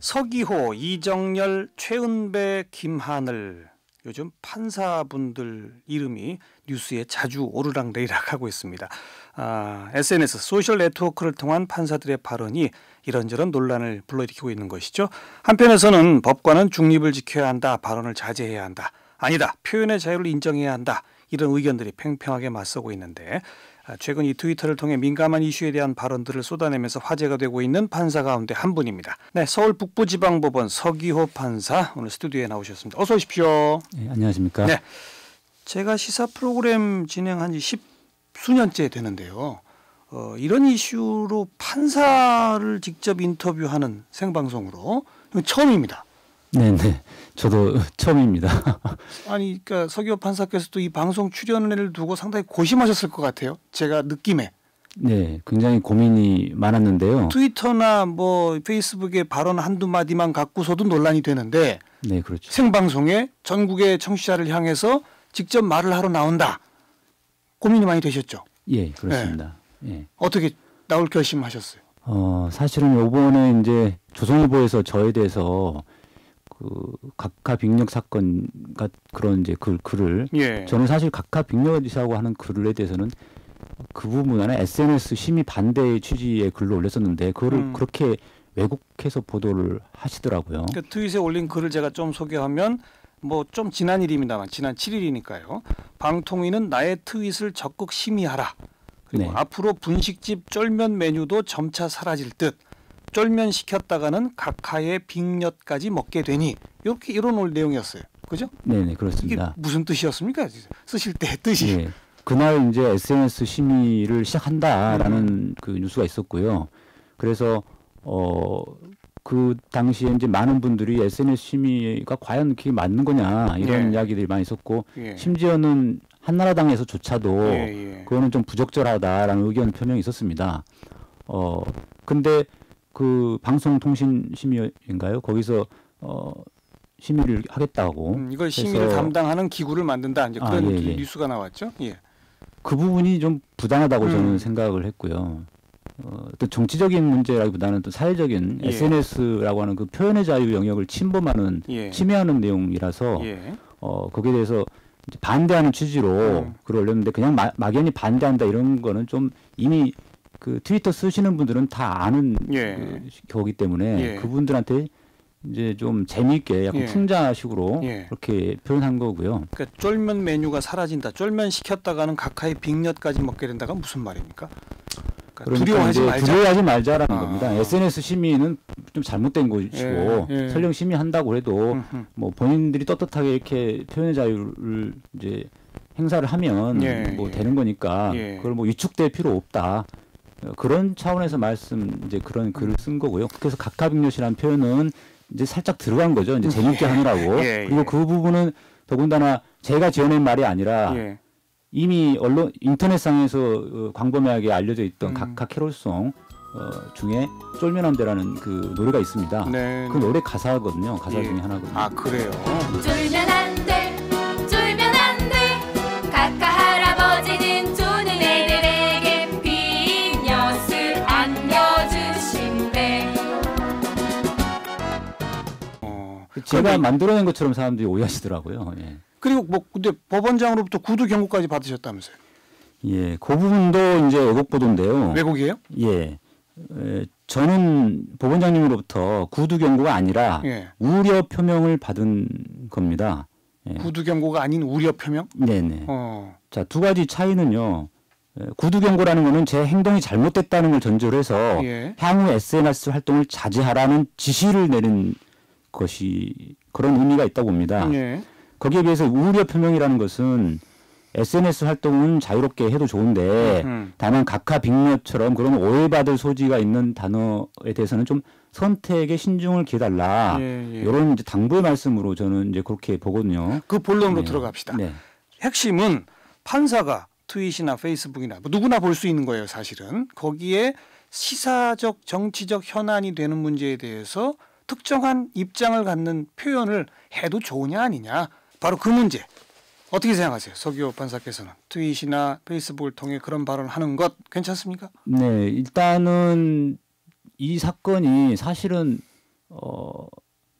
서기호, 이정열, 최은배, 김하늘 요즘 판사분들 이름이 뉴스에 자주 오르락내리락하고 있습니다. SNS, 소셜 네트워크를 통한 판사들의 발언이 이런저런 논란을 불러일으키고 있는 것이죠. 한편에서는 법관은 중립을 지켜야 한다, 발언을 자제해야 한다, 아니다, 표현의 자유를 인정해야 한다, 이런 의견들이 팽팽하게 맞서고 있는데 최근 이 트위터를 통해 민감한 이슈에 대한 발언들을 쏟아내면서 화제가 되고 있는 판사 가운데 한 분입니다. 네, 서울 북부지방법원 서기호 판사 오늘 스튜디오에 나오셨습니다. 어서 오십시오. 네, 안녕하십니까. 네, 제가 시사 프로그램 진행한 지 10수년째 되는데요. 이런 이슈로 판사를 직접 인터뷰하는 생방송으로 이건 처음입니다. 네네, 저도 처음입니다. 아니, 그러니까 서기호 판사께서도 이 방송 출연을 두고 상당히 고심하셨을 것 같아요. 제가 느낌에. 네, 굉장히 고민이 많았는데요. 트위터나 뭐 페이스북에 발언 한두 마디만 갖고서도 논란이 되는데, 네, 그렇죠. 생방송에 전국의 청취자를 향해서 직접 말을 하러 나온다. 고민이 많이 되셨죠? 예, 그렇습니다. 네. 예. 어떻게 나올 결심하셨어요? 사실은 이번에 이제 조선일보에서 저에 대해서 그 각하빅력 사건과 그런 이제 글을 저는 사실 각하빅력이라고 하는 글에 대해서는 그 부분 안에 SNS 심의 반대 취지의 글을 올렸었는데 그거를 그렇게 왜곡해서 보도를 하시더라고요. 그 트윗에 올린 글을 제가 좀 소개하면 뭐 좀 지난 일입니다만 지난 7일이니까요. 방통위는 나의 트윗을 적극 심의하라. 그리고 앞으로 분식집 쫄면 메뉴도 점차 사라질 듯. 쫄면 시켰다가는 각하의 빅엿까지 먹게 되니 이렇게 이런 올 내용이었어요. 그죠? 네네, 그렇습니다. 이게 무슨 뜻이었습니까? 쓰실 때 뜻이. 네. 그날 이제 SNS 심의를 시작한다라는 그 뉴스가 있었고요. 그래서 그 당시에 이제 많은 분들이 SNS 심의가 과연 그게 맞는 거냐 이런 이야기들이 많이 있었고 심지어는 한나라당에서조차도 그거는 좀 부적절하다라는 의견 표명이 있었습니다. 근데 그 방송통신심의인가요? 거기서 심의를 하겠다고. 이걸 심의를 담당하는 기구를 만든다. 이제 그런 뉴스가 나왔죠. 예. 그 부분이 좀 부당하다고 저는 생각을 했고요. 또 정치적인 문제라기보다는 또 사회적인 SNS라고 하는 그 표현의 자유 영역을 침범하는 침해하는 내용이라서 거기에 대해서 이제 반대하는 취지로 글을 올렸는데 그냥 막연히 반대한다 이런 거는 좀 이미 그 트위터 쓰시는 분들은 다 아는 거기 때문에 그분들한테 이제 좀 재미있게 약간 풍자식으로 그렇게 표현한 거고요. 그러니까 쫄면 메뉴가 사라진다. 쫄면 시켰다가는 각하의 빅엿까지 먹게 된다가 무슨 말입니까? 그러니까 두려워하지 말자라는 겁니다. SNS 심의는 좀 잘못된 것이고 설령 심의한다고 해도 뭐 본인들이 떳떳하게 이렇게 표현의 자유를 이제 행사를 하면 뭐 되는 거니까 그걸 뭐 위축될 필요 없다. 그런 차원에서 이제 그런 글을 쓴 거고요. 그래서 각하빅엿이라는 표현은 이제 살짝 들어간 거죠. 이제 재밌게 하느라고. 그리고 그 부분은 더군다나 제가 지어낸 말이 아니라 이미 인터넷상에서 광범위하게 알려져 있던 각하 캐롤송 중에 쫄면한대라는 그 노래가 있습니다. 그 노래 가사거든요. 가사 중에 하나거든요. 아, 그래요? 쫄면 안 돼, 쫄면 안 돼. 각하 할아버지는 조는 애들에게 빅엿을 안겨주신대. 제가 만들어낸 것처럼 사람들이 오해하시더라고요. 그리고 뭐 근데 법원장으로부터 구두 경고까지 받으셨다면서요? 예, 그 부분도 이제 왜곡 보도인데요. 왜곡이에요? 예, 저는 법원장님으로부터 구두 경고가 아니라 우려 표명을 받은 겁니다. 구두 경고가 아닌 우려 표명? 네네. 자, 두 가지 차이는요. 구두 경고라는 거는 제 행동이 잘못됐다는 걸 전제로 해서 향후 SNS 활동을 자제하라는 지시를 내린 것이 그런 의미가 있다고 봅니다. 거기에 비해서 우려 표명이라는 것은 SNS 활동은 자유롭게 해도 좋은데 다만 각하빅엿처럼 그런 오해받을 소지가 있는 단어에 대해서는 좀 선택에 신중을 기해달라. 이런 이제 당부의 말씀으로 저는 이제 그렇게 보거든요. 그 본론으로 들어갑시다. 핵심은 판사가 트윗이나 페이스북이나 뭐 누구나 볼 수 있는 거예요. 사실은 거기에 시사적 정치적 현안이 되는 문제에 대해서 특정한 입장을 갖는 표현을 해도 좋으냐 아니냐. 바로 그 문제. 어떻게 생각하세요? 서기호 판사께서는 트윗이나 페이스북을 통해 그런 발언을 하는 것 괜찮습니까? 네, 일단은 이 사건이 사실은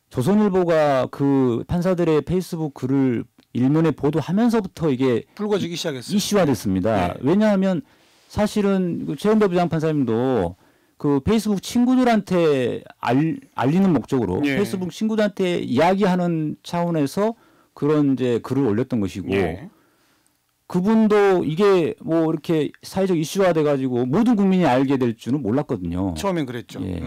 조선일보가 그 판사들의 페이스북 글을 일면에 보도하면서부터 이게 불거지기 시작했어요. 이슈화됐습니다. 네. 왜냐하면 사실은 그 최은배 부장판사님도 그 페이스북 친구들한테 알리는 목적으로 예. 페이스북 친구들한테 이야기하는 차원에서 그런 이제 글을 올렸던 것이고 예. 그분도 이게 뭐 이렇게 사회적 이슈화 돼가지고 모든 국민이 알게 될 줄은 몰랐거든요. 처음엔 그랬죠. 예.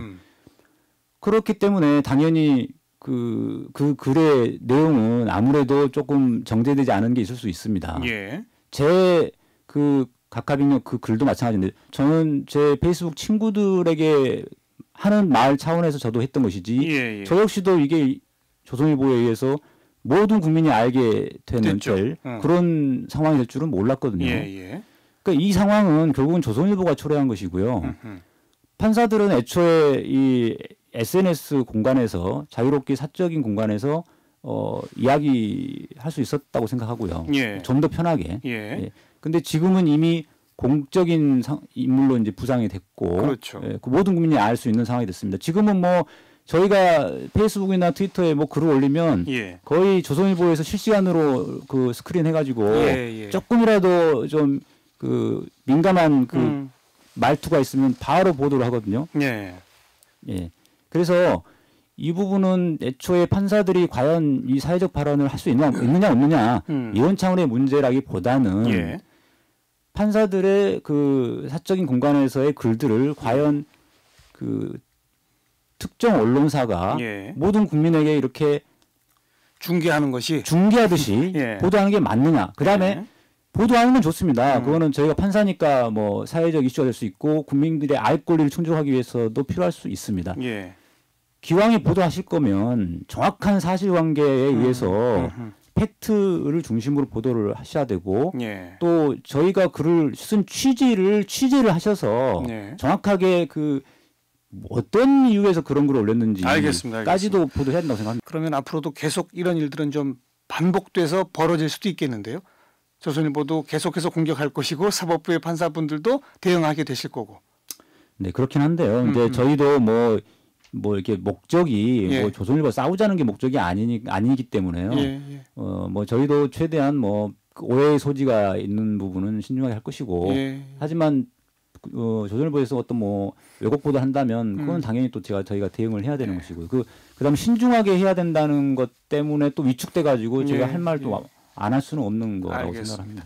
그렇기 때문에 당연히 그 글의 내용은 아무래도 조금 정제되지 않은 게 있을 수 있습니다. 예. 제 그 각하빙력 그 글도 마찬가지인데 저는 제 페이스북 친구들에게 하는 말 차원에서 저도 했던 것이지 예, 예. 저 역시도 이게 조선일보에 의해서 모든 국민이 알게 되는 그런 상황이 될 줄은 몰랐거든요. 예, 예. 그러니까 이 상황은 결국은 조선일보가 초래한 것이고요. 판사들은 애초에 이 SNS 공간에서 자유롭게 사적인 공간에서 이야기할 수 있었다고 생각하고요. 예. 좀 더 편하게. 예. 예. 근데 지금은 이미 공적인 인물로 이제 부상이 됐고, 그렇죠. 예, 그 모든 국민이 알 수 있는 상황이 됐습니다. 지금은 뭐 저희가 페이스북이나 트위터에 뭐 글을 올리면 예. 거의 조선일보에서 실시간으로 그 스크린 해가지고 예, 예. 조금이라도 좀 그 민감한 그 말투가 있으면 바로 보도를 하거든요. 예. 예. 그래서 이 부분은 애초에 판사들이 과연 이 사회적 발언을 할 수 있느냐 없느냐 이런 차원의 문제라기보다는 예. 판사들의 그 사적인 공간에서의 글들을 과연 그 특정 언론사가 예. 모든 국민에게 이렇게 중계하는 것이 중계하듯이 예. 보도하는 게 맞느냐. 그다음에 예. 보도하는 건 좋습니다. 그거는 저희가 판사니까 뭐 사회적 이슈가 될 수 있고 국민들의 알 권리를 충족하기 위해서도 필요할 수 있습니다. 예. 기왕에 보도하실 거면 정확한 사실관계에 의해서 팩트를 중심으로 보도를 하셔야 되고 예. 또 저희가 글을 쓴 취재를 하셔서 예. 정확하게 그 어떤 이유에서 그런 글을 올렸는지까지도 보도해야 된다고 생각합니다. 그러면 앞으로도 계속 이런 일들은 좀 반복돼서 벌어질 수도 있겠는데요. 조선일보도 계속해서 공격할 것이고 사법부의 판사분들도 대응하게 되실 거고. 네, 그렇긴 한데요. 이제 저희도 뭐 이렇게 목적이 예. 뭐 조선일보 싸우자는 게 목적이 아니기 때문에요. 예, 예. 뭐 저희도 최대한 뭐 오해의 소지가 있는 부분은 신중하게 할 것이고 예. 하지만 조선일보에서 어떤 뭐 왜곡 보도 한다면 그건 당연히 또 저희가 대응을 해야 되는 것이고요. 그다음 신중하게 해야 된다는 것 때문에 또 위축돼 가지고 제가 할 말도 안 할 수는 없는 거라고 생각합니다.